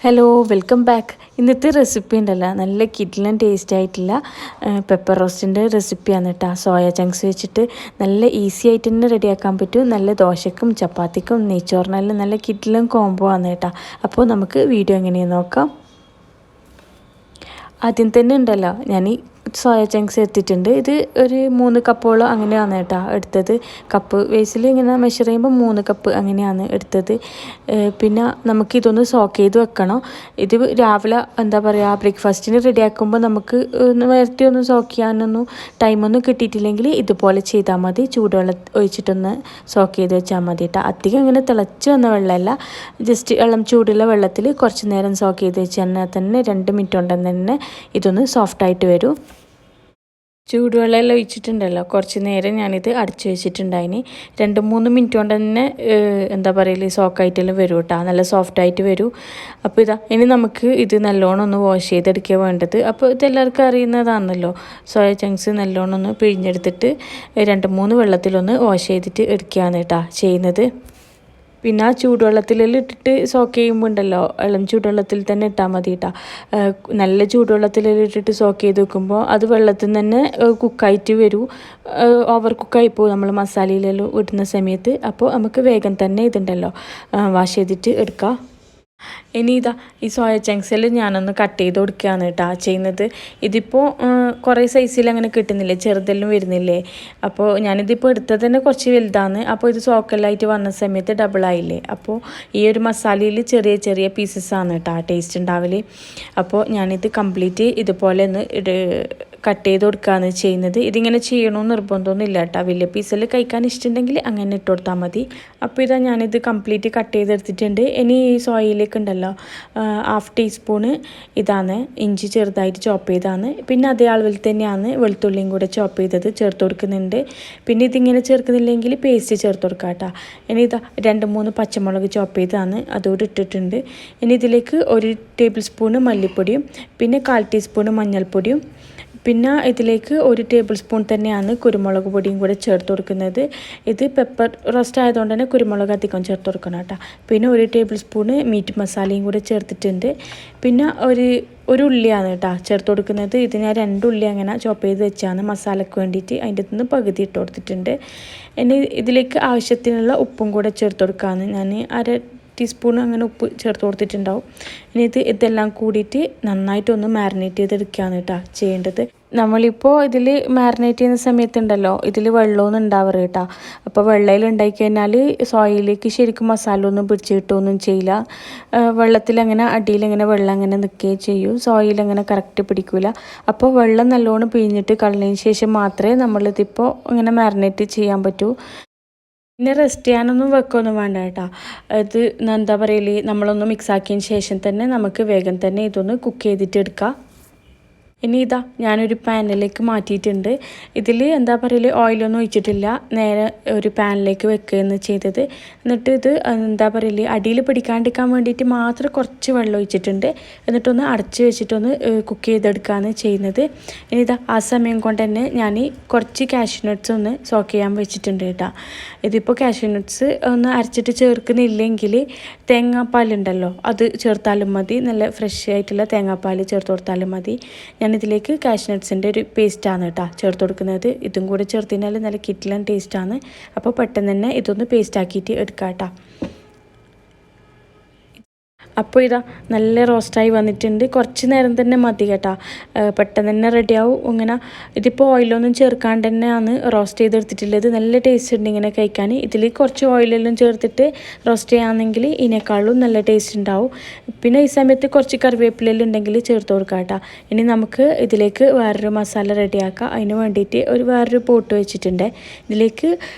Hello welcome back. ഇന്നത്തെ recipe ഉണ്ടല്ലോ നല്ല കിഡിലും ടേസ്റ്റ് ആയിട്ടുള്ള പെപ്പർ റോസ്റ്റിൻ്റെ റെസിപ്പിയാണ് കേട്ടോ. സോയ ചങ്ക്സ് വെച്ചിട്ട് നല്ല ഈസി ആയിട്ട് തന്നെ റെഡിയാക്കാൻ പറ്റും. നല്ല ദോശക്കും ചപ്പാത്തിക്കും നെയ്ച്ചോറിനെല്ലാം നല്ല കിഡിലും കോംബോ ആണ് കേട്ടോ. അപ്പോൾ നമുക്ക് വീഡിയോ എങ്ങനെയാണെന്ന് നോക്കാം. ആദ്യം തന്നെ ഉണ്ടല്ലോ ഞാൻ സോയ ചങ്ക്സ് എടുത്തിട്ടുണ്ട്. ഇത് ഒരു 3 കപ്പോളം അങ്ങനെയാണ് കേട്ടോ എടുത്തത്. കപ്പ് വേസിൽ ഇങ്ങനെ മെഷർ ചെയ്യുമ്പോൾ 3 കപ്പ് അങ്ങനെയാണ് എടുത്തത്. പിന്നെ നമുക്കിതൊന്ന് സോക്ക് ചെയ്ത് വെക്കണം. ഇത് രാവിലെ എന്താ പറയുക ബ്രേക്ക്ഫാസ്റ്റിന് റെഡിയാക്കുമ്പോൾ നമുക്ക് നേരത്തെ ഒന്ന് സോക്ക് ചെയ്യാനൊന്നും ടൈമൊന്നും കിട്ടിയിട്ടില്ലെങ്കിൽ ഇതുപോലെ ചെയ്താൽ മതി. ചൂടുവെള്ളം ഒഴിച്ചിട്ടൊന്ന് സോക്ക് ചെയ്ത് വെച്ചാൽ മതി കേട്ടോ. അധികം ഇങ്ങനെ തിളച്ച് വന്ന വെള്ളമല്ല, ജസ്റ്റ് ഇളം ചൂടുള്ള വെള്ളത്തിൽ കുറച്ച് നേരം സോക്ക് ചെയ്ത് വെച്ചാൽ തന്നെ 2 മിനിറ്റ് കൊണ്ട് തന്നെ ഇതൊന്ന് സോഫ്റ്റായിട്ട് വരും. ചൂടുവെള്ളമെല്ലാം ഒഴിച്ചിട്ടുണ്ടല്ലോ, കുറച്ച് നേരം ഞാനിത് അടച്ചു വെച്ചിട്ടുണ്ടായിന്. 2-3 മിനിറ്റ് കൊണ്ട് തന്നെ എന്താ പറയല് സോക്കായിട്ടെല്ലാം വരും കേട്ടോ, നല്ല സോഫ്റ്റായിട്ട് വരും. അപ്പോൾ ഇനി നമുക്ക് ഇത് നല്ലോണം ഒന്ന് വാഷ് ചെയ്തെടുക്കുക വേണ്ടത്. അപ്പോൾ ഇതെല്ലാവർക്കും അറിയുന്നതാണല്ലോ, സോയ ചങ്ക്സ് നല്ലോണം ഒന്ന് പിഴിഞ്ഞെടുത്തിട്ട് 2-3 വെള്ളത്തിലൊന്ന് വാഷ് ചെയ്തിട്ട് എടുക്കുകയാണ് കേട്ടോ ചെയ്യുന്നത്. പിന്നെ ആ ചൂടുവെള്ളത്തിലെല്ലാം ഇട്ടിട്ട് സോക്ക് ചെയ്യുമ്പോൾ ഉണ്ടല്ലോ, ഇളം ചൂടുവെള്ളത്തിൽ തന്നെ ഇട്ടാൽ മതി കേട്ടോ. നല്ല ചൂടുവെള്ളത്തിലെല്ലാം ഇട്ടിട്ട് സോക്ക് ചെയ്ത് വെക്കുമ്പോൾ അത് വെള്ളത്തിൽ നിന്ന് തന്നെ കുക്കായിട്ട് വരും. ഓവർ കുക്കായി പോകും നമ്മൾ മസാലയിലെല്ലാം ഇടുന്ന സമയത്ത്. അപ്പോൾ നമുക്ക് വേഗം തന്നെ ഇതുണ്ടല്ലോ വാഷ് ചെയ്തിട്ട് എടുക്കാം. ഇനി ഈ സോയ ചങ്ക്സിൽ ഞാനൊന്ന് കട്ട് ചെയ്ത് കൊടുക്കുകയാണ് കേട്ടോ ചെയ്യുന്നത്. ഇതിപ്പോൾ കുറേ സൈസിൽ അങ്ങനെ കിട്ടുന്നില്ലേ, ചെറുതെല്ലാം വരുന്നില്ലേ. അപ്പോൾ ഞാനിതിപ്പോൾ എടുത്തത് തന്നെ കുറച്ച് വലുതാണ്. അപ്പോൾ ഇത് സോക്കെല്ലായിട്ട് വന്ന സമയത്ത് ഡബിളായില്ലേ. അപ്പോൾ ഈ ഒരു മസാലയിൽ ചെറിയ ചെറിയ പീസസാണ് കേട്ടോ ടേസ്റ്റ് ഉണ്ടാവില്ലേ. അപ്പോൾ ഞാനിത് കംപ്ലീറ്റ് ഇതുപോലെ ഒന്ന് കട്ട് ചെയ്ത് കൊടുക്കുകയാണ് ചെയ്യുന്നത്. ഇതിങ്ങനെ ചെയ്യണമെന്ന് നിർബന്ധമൊന്നും ഇല്ല കേട്ടോ. വലിയ പീസിൽ കഴിക്കാൻ ഇഷ്ടമുണ്ടെങ്കിൽ അങ്ങനെ ഇട്ട് കൊടുത്താൽ മതി. അപ്പോൾ ഞാനിത് കംപ്ലീറ്റ് കട്ട് ചെയ്തെടുത്തിട്ടുണ്ട്. ഇനി ഈ സോയയിലേക്ക് ഉണ്ടല്ലോ 1/2 ടീസ്പൂണ് ഇതാണ് ഇഞ്ചി ചെറുതായിട്ട് ചോപ്പ് ചെയ്താണ്. പിന്നെ അതേ അളവിൽ തന്നെയാണ് വെളുത്തുള്ളിയും കൂടെ ചോപ്പ് ചെയ്തത് ചേർത്ത് കൊടുക്കുന്നുണ്ട്. പിന്നെ ഇതിങ്ങനെ ചേർക്കുന്നില്ലെങ്കിൽ പേസ്റ്റ് ചേർത്ത് കൊടുക്കാം കേട്ടോ. ഇനി 2-3 പച്ചമുളക് ചോപ്പ് ചെയ്താണ് അതോടെ ഇട്ടിട്ടുണ്ട്. ഇനി ഇതിലേക്ക് 1 ടേബിൾ സ്പൂണ് മല്ലിപ്പൊടിയും പിന്നെ 1/4 ടീസ്പൂണ് മഞ്ഞൾപ്പൊടിയും പിന്നെ ഇതിലേക്ക് 1 ടേബിൾ സ്പൂൺ തന്നെയാണ് കുരുമുളക് പൊടിയും കൂടെ ചേർത്ത് കൊടുക്കുന്നത്. ഇത് പെപ്പർ റോസ്റ്റ് ആയതുകൊണ്ട് തന്നെ കുരുമുളക് അധികം ചേർത്ത് കൊടുക്കണം കേട്ടോ. പിന്നെ 1 ടേബിൾ സ്പൂണ് മീറ്റ് മസാലയും കൂടെ ചേർത്തിട്ടുണ്ട്. പിന്നെ ഒരു ഉള്ളിയാണ് കേട്ടോ ചേർത്ത് കൊടുക്കുന്നത്. ഇത് ഞാൻ 2 ഉള്ളി അങ്ങനെ ചോപ്പ് ചെയ്ത് വെച്ചാണ് മസാലയ്ക്ക് വേണ്ടിയിട്ട്. അതിൻ്റെ നിന്ന് പകുതി ഇട്ട് കൊടുത്തിട്ടുണ്ട്. ഇനി ഇതിലേക്ക് ആവശ്യത്തിനുള്ള ഉപ്പും കൂടെ ചേർത്ത് കൊടുക്കാമെന്ന് ഞാൻ 1/2 ടീസ്പൂൺ അങ്ങനെ ഉപ്പ് ചേർത്ത് കൊടുത്തിട്ടുണ്ടാവും. ഇനി ഇതെല്ലാം കൂടിയിട്ട് നന്നായിട്ടൊന്ന് മാരിനേറ്റ് ചെയ്തെടുക്കുകയാണ് കേട്ടോ ചെയ്യേണ്ടത്. നമ്മളിപ്പോൾ ഇതിൽ മാരിനേറ്റ് ചെയ്യുന്ന സമയത്തുണ്ടല്ലോ ഇതിൽ വെള്ളമൊന്നും ഉണ്ടാവാറ് കേട്ടോ. അപ്പോൾ വെള്ളയിൽ ഉണ്ടായിക്കഴിഞ്ഞാൽ സോയയിലേക്ക് ശരിക്കും മസാല ഒന്നും പിടിച്ച് കിട്ടുകയൊന്നും ചെയ്യില്ല. വെള്ളത്തിലങ്ങനെ അടിയിലങ്ങനെ വെള്ളം അങ്ങനെ നിൽക്കുകയും ചെയ്യും, സോയയിലങ്ങനെ കറക്റ്റ് പിടിക്കില്ല. അപ്പോൾ വെള്ളം നല്ലോണം പിഴിഞ്ഞിട്ട് കളഞ്ഞതിന് ശേഷം മാത്രമേ നമ്മളിതിപ്പോൾ ഇങ്ങനെ മാരിനേറ്റ് ചെയ്യാൻ പറ്റൂ. പിന്നെ റെസ്റ്റ് ചെയ്യാനൊന്നും വെക്കുകയൊന്നും വേണ്ട കേട്ടോ. ഇത് എന്താ പറയല് നമ്മളൊന്ന് മിക്സ് ആക്കിയതിന് ശേഷം തന്നെ നമുക്ക് വേഗം തന്നെ ഇതൊന്ന് കുക്ക് ചെയ്തിട്ട് എടുക്കാം. ഇനി ഞാനൊരു പാനിലേക്ക് മാറ്റിയിട്ടുണ്ട്. ഇതിൽ എന്താ പറയല് ഓയിലൊന്നും ഒഴിച്ചിട്ടില്ല, നേരെ ഒരു പാനിലേക്ക് വെക്കുകയെന്ന് ചെയ്തത്. എന്നിട്ട് ഇത് എന്താ പറയല് അടിയിൽ പിടിക്കാണ്ടിരിക്കാൻ വേണ്ടിയിട്ട് മാത്രം കുറച്ച് വെള്ളം ഒഴിച്ചിട്ടുണ്ട്. എന്നിട്ടൊന്ന് അടച്ച് വെച്ചിട്ടൊന്ന് കുക്ക് ചെയ്തെടുക്കുകയാണ് ചെയ്യുന്നത്. ഇനി ആ സമയം കൊണ്ട് തന്നെ ഞാൻ കുറച്ച് കാഷ്യൂ നട്ട്സ് ഒന്ന് സോക്ക് ചെയ്യാൻ വെച്ചിട്ടുണ്ട് കേട്ടോ. ഇതിപ്പോൾ കാഷ്യൂ നട്ട്സ് ഒന്ന് അരച്ചിട്ട് ചേർക്കുന്നില്ലെങ്കിൽ തേങ്ങാപ്പാലുണ്ടല്ലോ അത് ചേർത്താലും മതി. നല്ല ഫ്രഷ് ആയിട്ടുള്ള തേങ്ങാപ്പാൽ ചേർത്ത് കൊടുത്താലും മതി. ഞാനിതിലേക്ക് കാഷ്യൂ നട്ട്സിൻ്റെ ഒരു പേസ്റ്റാണ് കേട്ടോ ചേർത്ത് കൊടുക്കുന്നത്. ഇതും കൂടെ ചേർത്തിനാൽ നല്ല കിട്ടിലൻ ടേസ്റ്റാണ്. അപ്പോൾ പെട്ടെന്ന് തന്നെ ഇതൊന്ന് പേസ്റ്റ് ആക്കിയിട്ട് എടുക്കാം കേട്ടോ. അപ്പോൾ നല്ല റോസ്റ്റായി വന്നിട്ടുണ്ട്. കുറച്ച് നേരം തന്നെ മതി കേട്ടോ, പെട്ടെന്ന് തന്നെ റെഡിയാവും. ഇങ്ങനെ ഇതിപ്പോൾ ഓയിലൊന്നും ചേർക്കാണ്ട് തന്നെയാണ് റോസ്റ്റ് ചെയ്തെടുത്തിട്ടുള്ളത്. നല്ല ടേസ്റ്റ് ഉണ്ട് ഇങ്ങനെ കഴിക്കാൻ. ഇതിൽ കുറച്ച് ഓയിലെല്ലാം ചേർത്തിട്ട് റോസ്റ്റ് ചെയ്യുകയാണെങ്കിൽ ഇതിനേക്കാളും നല്ല ടേസ്റ്റ് ഉണ്ടാവും. പിന്നെ ഈ സമയത്ത് കുറച്ച് കറിവേപ്പിലെല്ലാം ഉണ്ടെങ്കിൽ ചേർത്ത് കൊടുക്കാം കേട്ടോ. ഇനി നമുക്ക് ഇതിലേക്ക് വേറൊരു മസാല റെഡിയാക്കാം. അതിന് വേണ്ടിയിട്ട് വേറൊരു പോട്ട് വെച്ചിട്ടുണ്ട്. ഇതിലേക്ക്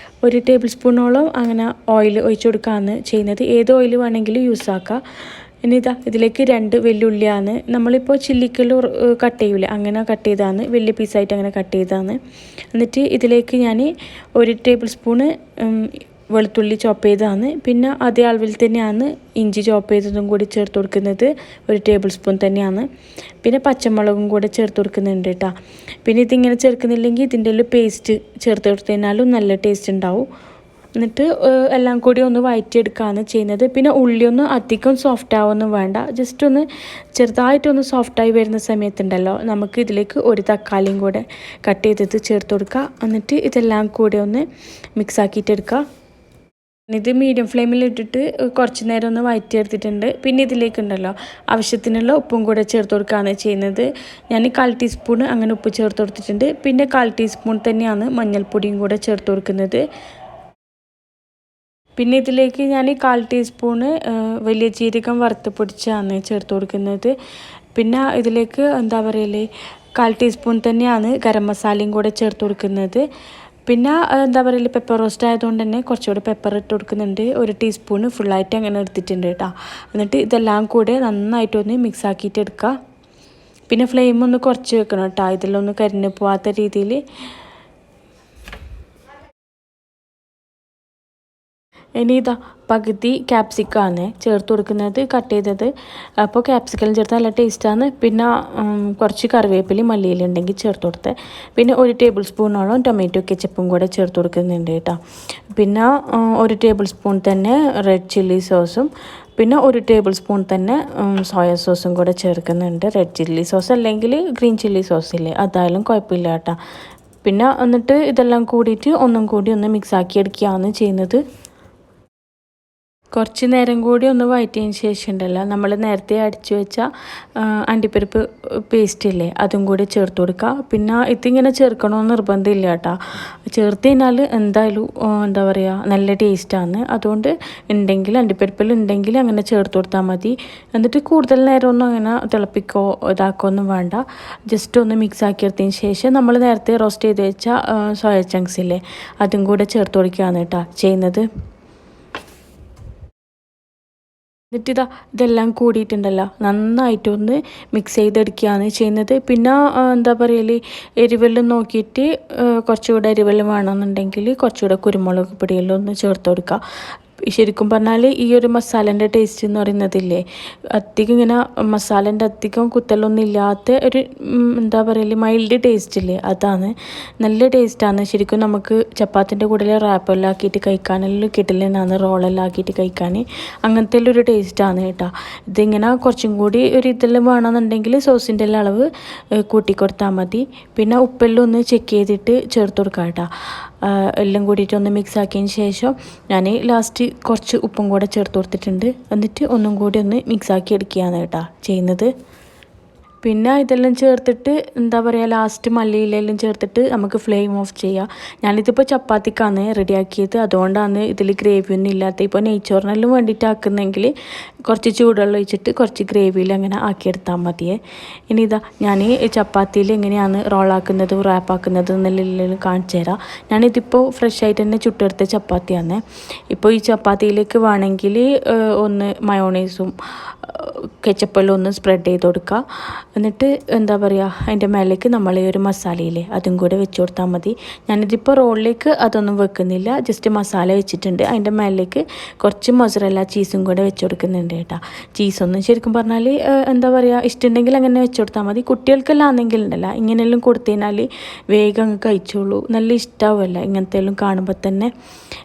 1 ടേബിൾ സ്പൂണോളം അങ്ങനെ ഓയിൽ ഒഴിച്ചു കൊടുക്കുകയാണ് ചെയ്യുന്നത്. ഏത് ഓയിൽ വേണമെങ്കിലും യൂസ് ആക്കാം. ഇനി ഇതിലേക്ക് 2 വെല്ലുള്ളിയാണ്. നമ്മളിപ്പോൾ ചില്ലിക്കെല്ലാം കട്ട് ചെയ്യൂലേ അങ്ങനെ കട്ട് ചെയ്താണ്, വലിയ പീസായിട്ട് അങ്ങനെ കട്ട് ചെയ്താണ്. എന്നിട്ട് ഇതിലേക്ക് ഞാൻ 1 ടേബിൾ സ്പൂണ് വെളുത്തുള്ളി ചോപ്പ് ചെയ്തതാണ്. പിന്നെ അതേ അളവിൽ തന്നെയാണ് ഇഞ്ചി ചോപ്പ് ചെയ്തതും കൂടി ചേർത്ത് കൊടുക്കുന്നത്, 1 ടേബിൾ സ്പൂൺ തന്നെയാണ്. പിന്നെ പച്ചമുളകും കൂടെ ചേർത്ത് കൊടുക്കുന്നുണ്ട് കേട്ടോ. പിന്നെ ഇതിങ്ങനെ ചേർക്കുന്നില്ലെങ്കിൽ ഇതിൻ്റെ പേസ്റ്റ് ചേർത്ത് കൊടുത്തു കഴിഞ്ഞാലും നല്ല ടേസ്റ്റ് ഉണ്ടാവും. എന്നിട്ട് എല്ലാം കൂടി ഒന്ന് വഴറ്റിയെടുക്കുകയാണ് ചെയ്യുന്നത്. പിന്നെ ഉള്ളിയൊന്നും അധികം സോഫ്റ്റ് ആവുമൊന്നും വേണ്ട, ജസ്റ്റ് ഒന്ന് ചെറുതായിട്ടൊന്ന് സോഫ്റ്റായി വരുന്ന സമയത്തുണ്ടല്ലോ നമുക്ക് ഇതിലേക്ക് ഒരു തക്കാളിയും കൂടെ കട്ട് ചെയ്തിട്ട് ചേർത്ത് കൊടുക്കുക. എന്നിട്ട് ഇതെല്ലാം കൂടി ഒന്ന് മിക്സ് ആക്കിയിട്ടെടുക്കുക. ഇത് മീഡിയം ഫ്ലെയിമിൽ ഇട്ടിട്ട് കുറച്ച് നേരം ഒന്ന് വഴറ്റിയെടുത്തിട്ടുണ്ട്. പിന്നെ ഇതിലേക്കുണ്ടല്ലോ ആവശ്യത്തിനുള്ള ഉപ്പും കൂടെ ചേർത്ത് കൊടുക്കുകയാണ് ചെയ്യുന്നത്. ഞാൻ 1/4 ടീസ്പൂൺ അങ്ങനെ ഉപ്പ് ചേർത്ത് കൊടുത്തിട്ടുണ്ട്. പിന്നെ 1/4 ടീസ്പൂൺ തന്നെയാണ് മഞ്ഞൾപ്പൊടിയും കൂടെ ചേർത്ത് കൊടുക്കുന്നത്. പിന്നെ ഇതിലേക്ക് ഞാൻ 1/4 ടീസ്പൂണ് വലിയ ജീരകം വറുത്ത് പൊടിച്ചാണ് ചേർത്ത് കൊടുക്കുന്നത്. പിന്നെ ഇതിലേക്ക് എന്താ പറയല് 1/4 ടീസ്പൂൺ തന്നെയാണ് ഗരം മസാലയും കൂടെ ചേർത്ത് കൊടുക്കുന്നത്. പിന്നെ എന്താ പറയുക പെപ്പർ റോസ്റ്റ് ആയതുകൊണ്ട് തന്നെ കുറച്ചുകൂടി പെപ്പർ ഇട്ട് കൊടുക്കുന്നുണ്ട്. 1 ടീസ്പൂണ് ഫുള്ളായിട്ട് അങ്ങനെ എടുത്തിട്ടുണ്ട് കേട്ടോ. എന്നിട്ട് ഇതെല്ലാം കൂടെ നന്നായിട്ടൊന്ന് മിക്സ് ആക്കിയിട്ട് എടുക്കുക. പിന്നെ ഫ്ലെയിം ഒന്ന് കുറച്ച് വെക്കണം കേട്ടോ, ഇതിലൊന്ന് കരിഞ്ഞു പോവാത്ത രീതിയിൽ. ഇനി ഇതാ പകുതി ക്യാപ്സിക്കാണ് ചേർത്ത് കൊടുക്കുന്നത്, കട്ട് ചെയ്തത്. അപ്പോൾ ക്യാപ്സിക്കം ചേർത്ത് നല്ല ടേസ്റ്റാണ്. പിന്നെ കുറച്ച് കറിവേപ്പിലയും മല്ലിയിലുണ്ടെങ്കിൽ ചേർത്ത് കൊടുത്ത്. പിന്നെ 1 ടേബിൾ സ്പൂണോളം ടൊമാറ്റോ കെച്ചപ്പും കൂടെ ചേർത്ത് കൊടുക്കുന്നുണ്ട് കേട്ടോ. പിന്നെ 1 ടേബിൾ സ്പൂൺ തന്നെ റെഡ് ചില്ലി സോസും പിന്നെ 1 ടേബിൾ സ്പൂൺ തന്നെ സോയ സോസും കൂടെ ചേർക്കുന്നുണ്ട്. റെഡ് ചില്ലി സോസ് അല്ലെങ്കിൽ ഗ്രീൻ ചില്ലി സോസ് ഇല്ലേ, അതായാലും കുഴപ്പമില്ല കേട്ടോ. പിന്നെ എന്നിട്ട് ഇതെല്ലാം കൂടിയിട്ട് ഒന്നും കൂടി ഒന്ന് മിക്സ് ആക്കി എടുക്കുകയാണ് ചെയ്യുന്നത്. കുറച്ച് നേരം കൂടി ഒന്ന് വഴറ്റിയതിന് ശേഷം ഉണ്ടല്ലോ നമ്മൾ നേരത്തെ അടിച്ചു വെച്ച അണ്ടിപ്പരിപ്പ് പേസ്റ്റ് ഇല്ലേ, അതും കൂടി ചേർത്ത് കൊടുക്കുക. പിന്നെ ഇതിങ്ങനെ ചേർക്കണമെന്ന് നിർബന്ധമില്ല കേട്ടോ. ചേർത്ത് കഴിഞ്ഞാൽ എന്തായാലും എന്താ പറയുക നല്ല ടേസ്റ്റാണ്. അതുകൊണ്ട് ഉണ്ടെങ്കിൽ അണ്ടിപ്പരിപ്പിൽ ഉണ്ടെങ്കിൽ അങ്ങനെ ചേർത്ത് കൊടുത്താൽ മതി. എന്നിട്ട് കൂടുതൽ നേരം ഒന്നും അങ്ങനെ തിളപ്പിക്കോ ഇതാക്കോ വേണ്ട. ജസ്റ്റ് ഒന്ന് മിക്സ് ആക്കിയെടുത്തതിന് ശേഷം നമ്മൾ നേരത്തെ റോസ്റ്റ് ചെയ്ത് വെച്ച സോയ ചങ്ക്സ് ഇല്ലേ, അതും കൂടെ ചേർത്ത് കൊടുക്കുകയാണ് കേട്ടോ ചെയ്യുന്നത്. എന്നിട്ട് ഇതെല്ലാം കൂടിയിട്ടുണ്ടല്ലോ നന്നായിട്ടൊന്ന് മിക്സ് ചെയ്തെടുക്കുകയാണ് ചെയ്യുന്നത്. പിന്നെ എന്താ പറയൽ എരിവെല്ലാം നോക്കിയിട്ട് കുറച്ചുകൂടെ എരിവെല്ലാം വേണമെന്നുണ്ടെങ്കിൽ കുറച്ചുകൂടെ കുരുമുളക് പൊടിയെല്ലാം ഒന്ന് ചേർത്ത് കൊടുക്കുക. ശരിക്കും പറഞ്ഞാൽ ഈ ഒരു മസാലേൻ്റെ ടേസ്റ്റ് എന്ന് പറയുന്നതില്ലേ, അധികം ഇങ്ങനെ മസാലേൻ്റെ അധികം കുത്തലൊന്നും ഇല്ലാത്ത ഒരു എന്താ പറയല് മൈൽഡ് ടേസ്റ്റ് ഇല്ലേ, അതാണ് നല്ല ടേസ്റ്റാണ്. ശരിക്കും നമുക്ക് ചപ്പാത്തിൻ്റെ കൂടെ റാപ്പെല്ലാം ആക്കിയിട്ട് കഴിക്കാനെല്ലാം കിട്ടലെന്നാണ്, റോളെല്ലാം ആക്കിയിട്ട് കഴിക്കാൻ അങ്ങനത്തെ ഒരു ടേസ്റ്റാണ് കേട്ടോ. ഇതിങ്ങനെ കുറച്ചും കൂടി ഒരു ഇതെല്ലാം വേണമെന്നുണ്ടെങ്കിൽ സോസിൻ്റെ എല്ലാം അളവ് കൂട്ടിക്കൊടുത്താൽ മതി. പിന്നെ ഉപ്പെല്ലാം ഒന്ന് ചെക്ക് ചെയ്തിട്ട് ചേർത്ത് കൊടുക്കാം കേട്ടോ. എല്ലാം കൂടിയിട്ട് ഒന്ന് മിക്സ് ആക്കിയതിന് ശേഷം ഞാൻ ലാസ്റ്റ് കുറച്ച് ഉപ്പും കൂടെ ചേർത്ത് കൊടുത്തിട്ടുണ്ട്. എന്നിട്ട് ഒന്നും കൂടി ഒന്ന് മിക്സ് ആക്കി എടുക്കുകയാണ് കേട്ടോ ചെയ്യുന്നത്. പിന്നെ ഇതെല്ലാം ചേർത്തിട്ട് എന്താ പറയുക ലാസ്റ്റ് മല്ലിയിലെല്ലാം ചേർത്തിട്ട് നമുക്ക് ഫ്ലെയിം ഓഫ് ചെയ്യാം. ഞാനിതിപ്പോൾ ചപ്പാത്തിക്കാണ് റെഡിയാക്കിയത്, അതുകൊണ്ടാണ് ഇതിൽ ഗ്രേവി ഒന്നും ഇല്ലാത്ത. ഇപ്പോൾ നെയ്ച്ചോറിനെല്ലാം വേണ്ടിയിട്ട് ആക്കുന്നെങ്കിൽ കുറച്ച് ചൂടുവെള്ളം ഒഴിച്ചിട്ട് കുറച്ച് ഗ്രേവിയിൽ അങ്ങനെ ആക്കിയെടുത്താൽ മതിയേ. ഇനി ഞാൻ ചപ്പാത്തിയിൽ എങ്ങനെയാണ് റോളാക്കുന്നത് റാപ്പാക്കുന്നത് എന്നെല്ലാം കാണിച്ചു തരാം. ഞാനിതിപ്പോൾ ഫ്രഷ് ആയിട്ട് തന്നെ ചുട്ടെടുത്ത ചപ്പാത്തിയാണ്. ഇപ്പോൾ ഈ ചപ്പാത്തിയിലേക്ക് വേണമെങ്കിൽ ഒന്ന് മയോണൈസും കെച്ചപ്പെല്ലാം ഒന്ന് സ്പ്രെഡ് ചെയ്ത് കൊടുക്കുക. എന്നിട്ട് എന്താ പറയുക അതിൻ്റെ മേലേക്ക് നമ്മൾ ഈ ഒരു മസാലയില്ലേ അതും കൂടെ വെച്ച് കൊടുത്താൽ മതി. ഞാനിതിപ്പോൾ റോളിലേക്ക് അതൊന്നും വെക്കുന്നില്ല, ജസ്റ്റ് മസാല വെച്ചിട്ടുണ്ട്. അതിൻ്റെ മേലേക്ക് കുറച്ച് മൊസറല്ല ചീസും കൂടെ വെച്ച് കൊടുക്കുന്നുണ്ട് കേട്ടോ. ചീസൊന്നും ശരിക്കും പറഞ്ഞാൽ എന്താ പറയുക ഇഷ്ടമുണ്ടെങ്കിൽ അങ്ങനെ വെച്ച് കൊടുത്താൽ മതി. കുട്ടികൾക്കെല്ലാം ആണെങ്കിൽ ഉണ്ടല്ലോ ഇങ്ങനെയെല്ലാം കൊടുത്തു കഴിഞ്ഞാൽ വേഗം അങ്ങ് കഴിച്ചോളൂ, നല്ല ഇഷ്ടമാവുമല്ല ഇങ്ങനത്തെ എല്ലാം കാണുമ്പോൾ തന്നെ.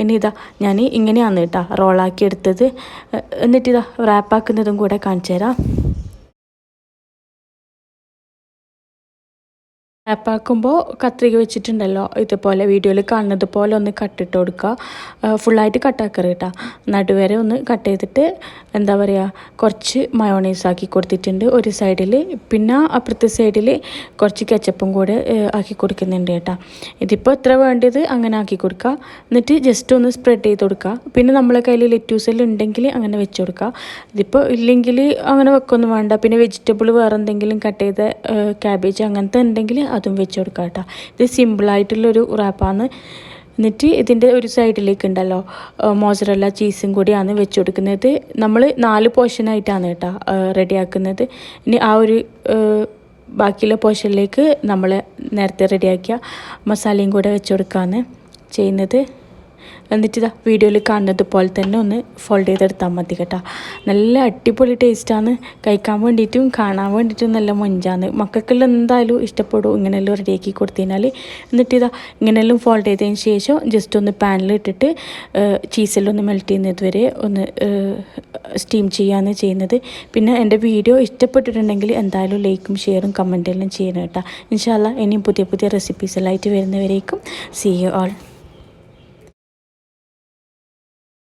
ഇനി ഞാൻ ഇങ്ങനെയാണ് കേട്ടോ റോളാക്കി എടുത്തത്. എന്നിട്ട് റാപ്പാക്കുന്നതും കൂടെ കാണിച്ചു തരാം. റാപ്പാക്കുമ്പോൾ കത്രിക വെച്ചിട്ടുണ്ടല്ലോ ഇതുപോലെ വീഡിയോയിൽ കാണുന്നത് പോലെ ഒന്ന് കട്ടിട്ട് കൊടുക്കുക. ഫുള്ളായിട്ട് കട്ടാക്കരുത് കേട്ടോ, നടുവരെ ഒന്ന് കട്ട് ചെയ്തിട്ട് എന്താ പറയുക കുറച്ച് മയോണൈസ് ആക്കി കൊടുത്തിട്ടുണ്ട് ഒരു സൈഡിൽ. പിന്നെ അപ്പുറത്തെ സൈഡിൽ കുറച്ച് കെച്ചപ്പും കൂടെ ആക്കി കൊടുക്കുന്നുണ്ട് കേട്ടോ. ഇതിപ്പോൾ എത്ര വേണ്ടത് അങ്ങനെ ആക്കി കൊടുക്കുക. എന്നിട്ട് ജസ്റ്റ് ഒന്ന് സ്പ്രെഡ് ചെയ്ത് കൊടുക്കുക. പിന്നെ നമ്മളെ കയ്യിൽ ലെറ്റ്യൂസെല്ലാം ഉണ്ടെങ്കിൽ അങ്ങനെ വെച്ച് കൊടുക്കുക. ഇതിപ്പോൾ ഇല്ലെങ്കിൽ അങ്ങനെ വെക്കൊന്നും വേണ്ട. പിന്നെ വെജിറ്റബിൾ വേറെ എന്തെങ്കിലും കട്ട് ചെയ്ത ക്യാബേജ് അങ്ങനത്തെ ഉണ്ടെങ്കിൽ അതും വെച്ച് കൊടുക്കാം കേട്ടോ. ഇത് സിമ്പിളായിട്ടുള്ളൊരു റാപ്പാണ്. എന്നിട്ട് ഇതിൻ്റെ ഒരു സൈഡിലേക്ക് ഉണ്ടല്ലോ മോസറല്ല ചീസും കൂടിയാണ് വെച്ച് കൊടുക്കുന്നത്. നമ്മൾ 4 പോർഷനായിട്ടാണ് കേട്ടോ റെഡിയാക്കുന്നത്. ഇനി ആ ഒരു ബാക്കിയുള്ള പോർഷനിലേക്ക് നമ്മൾ നേരത്തെ റെഡിയാക്കിയ മസാലയും കൂടെ വെച്ച് കൊടുക്കുകയാണ് ചെയ്യുന്നത്. എന്നിട്ട് ഇതാ വീഡിയോയിൽ കാണുന്നത് പോലെ തന്നെ ഒന്ന് ഫോൾഡ് ചെയ്തെടുത്താൽ മതി കേട്ടോ. നല്ല അടിപൊളി ടേസ്റ്റാണ്, കഴിക്കാൻ വേണ്ടിയിട്ടും കാണാൻ വേണ്ടിയിട്ടും നല്ല മൊഞ്ചാണ്. മക്കൾക്കെല്ലാം എന്തായാലും ഇഷ്ടപ്പെടും ഇങ്ങനെയെല്ലാം റെഡിയാക്കി കൊടുത്തതിനാൽ. എന്നിട്ട് ഇതാ ഇങ്ങനെയെല്ലാം ഫോൾഡ് ചെയ്തതിന് ശേഷം ജസ്റ്റ് ഒന്ന് പാനിലിട്ടിട്ട് ചീസെല്ലാം ഒന്ന് മെൽറ്റ് ചെയ്യുന്നത് വരെ ഒന്ന് സ്റ്റീം ചെയ്യാണ് ചെയ്യുന്നത്. പിന്നെ എൻ്റെ വീഡിയോ ഇഷ്ടപ്പെട്ടിട്ടുണ്ടെങ്കിൽ എന്തായാലും ലൈക്കും ഷെയറും കമൻറ്റെല്ലാം ചെയ്യണം കേട്ടോ. ഇൻഷാ അല്ലാ ഇനിയും പുതിയ പുതിയ റെസിപ്പീസ് എല്ലാം ആയിട്ട് വരുന്നവരേക്കും സീ യു ഓൾ.